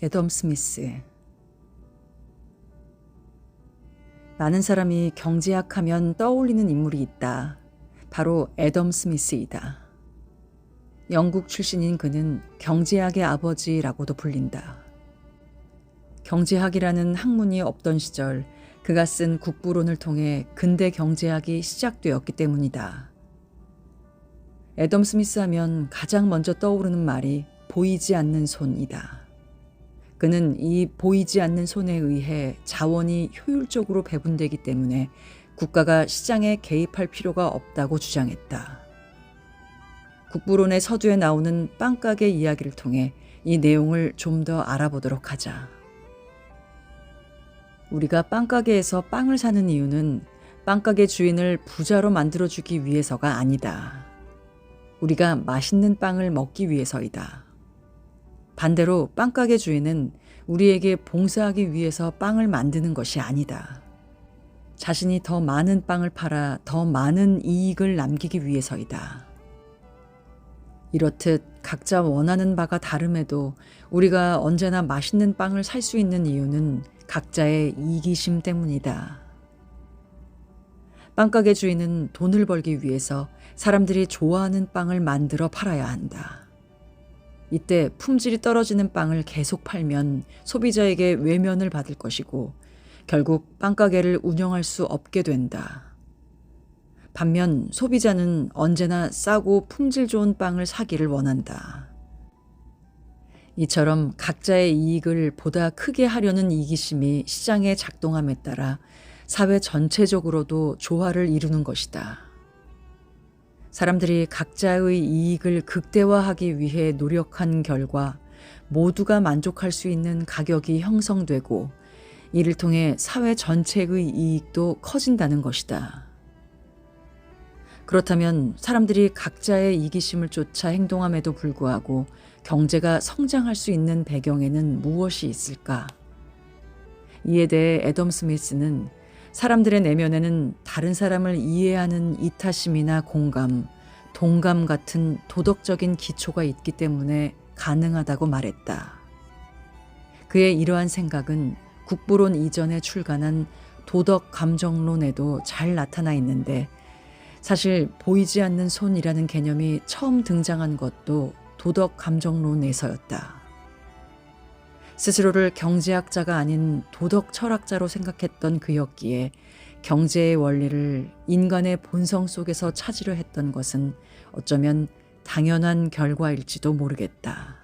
애덤 스미스. 많은 사람이 경제학하면 떠올리는 인물이 있다. 바로 애덤 스미스이다. 영국 출신인 그는 경제학의 아버지라고도 불린다. 경제학이라는 학문이 없던 시절 그가 쓴 국부론을 통해 근대 경제학이 시작되었기 때문이다. 애덤 스미스 하면 가장 먼저 떠오르는 말이 보이지 않는 손이다. 그는 이 보이지 않는 손에 의해 자원이 효율적으로 배분되기 때문에 국가가 시장에 개입할 필요가 없다고 주장했다. 국부론의 서두에 나오는 빵가게 이야기를 통해 이 내용을 좀 더 알아보도록 하자. 우리가 빵가게에서 빵을 사는 이유는 빵가게 주인을 부자로 만들어주기 위해서가 아니다. 우리가 맛있는 빵을 먹기 위해서이다. 반대로 빵가게 주인은 우리에게 봉사하기 위해서 빵을 만드는 것이 아니다. 자신이 더 많은 빵을 팔아 더 많은 이익을 남기기 위해서이다. 이렇듯 각자 원하는 바가 다름에도 우리가 언제나 맛있는 빵을 살 수 있는 이유는 각자의 이기심 때문이다. 빵가게 주인은 돈을 벌기 위해서 사람들이 좋아하는 빵을 만들어 팔아야 한다. 이때 품질이 떨어지는 빵을 계속 팔면 소비자에게 외면을 받을 것이고 결국 빵가게를 운영할 수 없게 된다. 반면 소비자는 언제나 싸고 품질 좋은 빵을 사기를 원한다. 이처럼 각자의 이익을 보다 크게 하려는 이기심이 시장에 작동함에 따라 사회 전체적으로도 조화를 이루는 것이다. 사람들이 각자의 이익을 극대화하기 위해 노력한 결과 모두가 만족할 수 있는 가격이 형성되고 이를 통해 사회 전체의 이익도 커진다는 것이다. 그렇다면 사람들이 각자의 이기심을 쫓아 행동함에도 불구하고 경제가 성장할 수 있는 배경에는 무엇이 있을까? 이에 대해 애덤 스미스는 사람들의 내면에는 다른 사람을 이해하는 이타심이나 공감, 동감 같은 도덕적인 기초가 있기 때문에 가능하다고 말했다. 그의 이러한 생각은 국부론 이전에 출간한 도덕 감정론에도 잘 나타나 있는데 사실 보이지 않는 손이라는 개념이 처음 등장한 것도 도덕 감정론에서였다. 스스로를 경제학자가 아닌 도덕 철학자로 생각했던 그였기에 경제의 원리를 인간의 본성 속에서 찾으려 했던 것은 어쩌면 당연한 결과일지도 모르겠다.